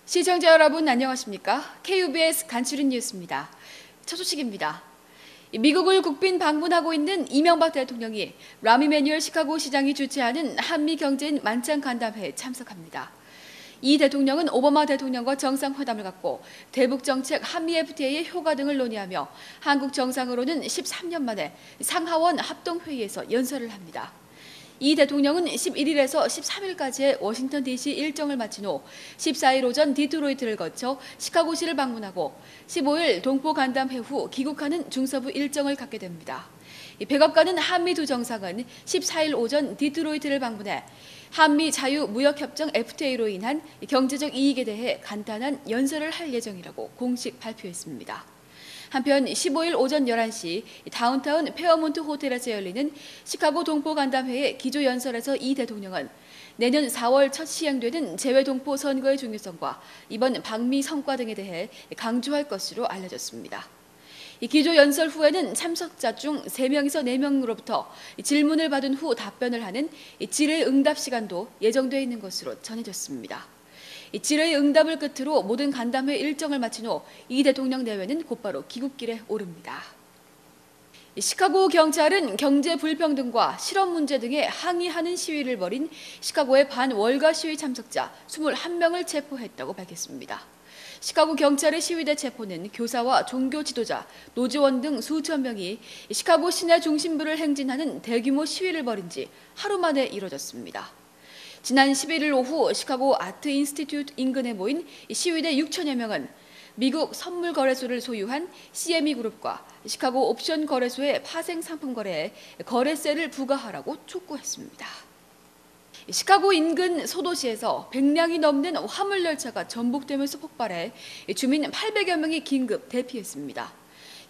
시청자 여러분 안녕하십니까? KBS 간추린 뉴스입니다. 첫 소식입니다. 미국을 국빈 방문하고 있는 이명박 대통령이 라미 이메뉴얼 시카고 시장이 주최하는 한미 경제인 만찬 간담회에 참석합니다. 이 대통령은 오바마 대통령과 정상회담을 갖고 대북 정책, 한미 FTA의 효과 등을 논의하며 한국 정상으로는 13년 만에 상하원 합동회의에서 연설을 합니다. 이 대통령은 11일에서 13일까지의 워싱턴 DC 일정을 마친 후 14일 오전 디트로이트를 거쳐 시카고시를 방문하고 15일 동포 간담회 후 귀국하는 중서부 일정을 갖게 됩니다. 백악관은 한미 두 정상은 14일 오전 디트로이트를 방문해 한미 자유무역협정 FTA로 인한 경제적 이익에 대해 간단한 연설을 할 예정이라고 공식 발표했습니다. 한편 15일 오전 11시 다운타운 페어몬트 호텔에서 열리는 시카고 동포 간담회의 기조 연설에서 이 대통령은 내년 4월 첫 시행되는 재외동포 선거의 중요성과 이번 방미 성과 등에 대해 강조할 것으로 알려졌습니다. 이 기조 연설 후에는 참석자 중 3명에서 4명으로부터 질문을 받은 후 답변을 하는 질의응답 시간도 예정되어 있는 것으로 전해졌습니다. 질의응답을 끝으로 모든 간담회 일정을 마친 후 이 대통령 내외는 곧바로 귀국길에 오릅니다. 시카고 경찰은 경제 불평등과 실업 문제 등에 항의하는 시위를 벌인 시카고의 반월가 시위 참석자 21명을 체포했다고 밝혔습니다. 시카고 경찰의 시위대 체포는 교사와 종교 지도자, 노조원 등 수천 명이 시카고 시내 중심부를 행진하는 대규모 시위를 벌인 지 하루 만에 이뤄졌습니다. 지난 11일 오후 시카고 아트 인스티튜트 인근에 모인 시위대 6천여 명은 미국 선물 거래소를 소유한 CME 그룹과 시카고 옵션 거래소의 파생 상품 거래에 거래세를 부과하라고 촉구했습니다. 시카고 인근 소도시에서 100량이 넘는 화물열차가 전복되면서 폭발해 주민 800여 명이 긴급 대피했습니다.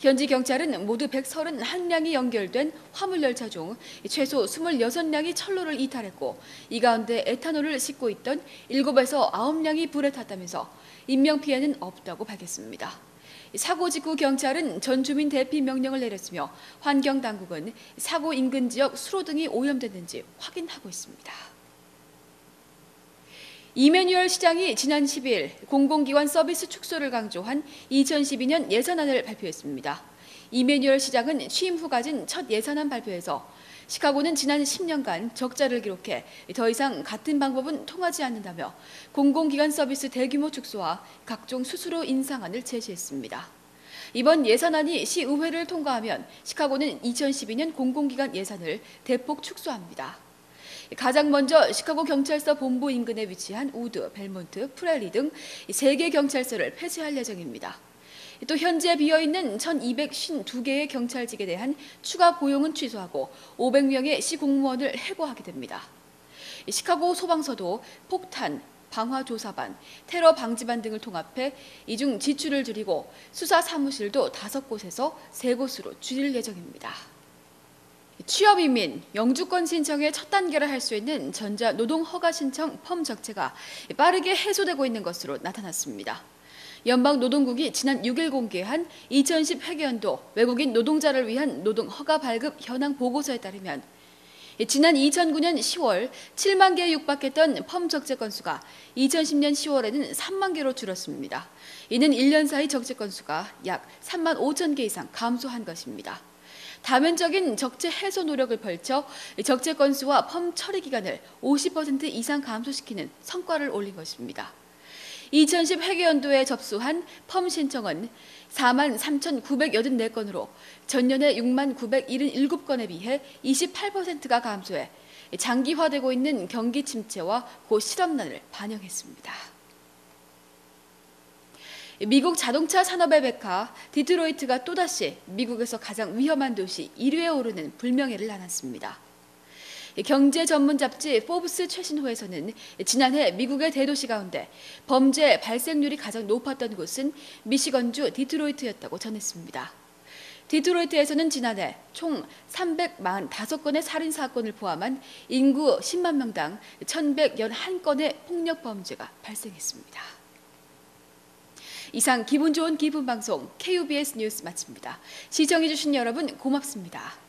현지 경찰은 모두 131량이 연결된 화물열차 중 최소 26량이 철로를 이탈했고 이 가운데 에탄올을 싣고 있던 7에서 9량이 불에 탔다면서 인명피해는 없다고 밝혔습니다. 사고 직후 경찰은 전 주민 대피 명령을 내렸으며 환경당국은 사고 인근 지역 수로 등이 오염됐는지 확인하고 있습니다. 이메뉴얼 시장이 지난 10일 공공기관 서비스 축소를 강조한 2012년 예산안을 발표했습니다. 이메뉴얼 시장은 취임 후 가진 첫 예산안 발표에서 시카고는 지난 10년간 적자를 기록해 더 이상 같은 방법은 통하지 않는다며 공공기관 서비스 대규모 축소와 각종 수수료 인상안을 제시했습니다. 이번 예산안이 시의회를 통과하면 시카고는 2012년 공공기관 예산을 대폭 축소합니다. 가장 먼저 시카고 경찰서 본부 인근에 위치한 우드, 벨몬트, 프렐리 등 3개 경찰서를 폐쇄할 예정입니다. 또 현재 비어있는 1252개의 경찰직에 대한 추가 고용은 취소하고 500명의 시 공무원을 해고하게 됩니다. 시카고 소방서도 폭탄, 방화조사반, 테러 방지반 등을 통합해 이중 지출을 줄이고 수사 사무실도 5곳에서 3곳으로 줄일 예정입니다. 취업이민, 영주권 신청의 첫 단계를 할 수 있는 전자노동허가 신청 펌 적체가 빠르게 해소되고 있는 것으로 나타났습니다. 연방노동국이 지난 6일 공개한 2010 회계연도 외국인 노동자를 위한 노동허가 발급 현황 보고서에 따르면 지난 2009년 10월 7만 개에 육박했던 펌 적재 건수가 2010년 10월에는 3만 개로 줄었습니다. 이는 1년 사이 적재 건수가 약 3만 5천 개 이상 감소한 것입니다. 다면적인 적재 해소 노력을 벌쳐 적재 건수와 펌 처리 기간을 50% 이상 감소시키는 성과를 올린 것입니다. 2010 회계연도에 접수한 펌 신청은 4만 3,984건으로 전년의 6만 977건에 비해 28%가 감소해 장기화되고 있는 경기 침체와 고실업난을 반영했습니다. 미국 자동차 산업의 메카 디트로이트가 또다시 미국에서 가장 위험한 도시 1위에 오르는 불명예를 안았습니다. 경제 전문 잡지 포브스 최신호에서는 지난해 미국의 대도시 가운데 범죄 발생률이 가장 높았던 곳은 미시건주 디트로이트였다고 전했습니다. 디트로이트에서는 지난해 총 345건의 살인 사건을 포함한 인구 10만 명당 1,111건의 폭력 범죄가 발생했습니다. 이상 기분 좋은 기분 방송 KBS 뉴스 마칩니다. 시청해주신 여러분 고맙습니다.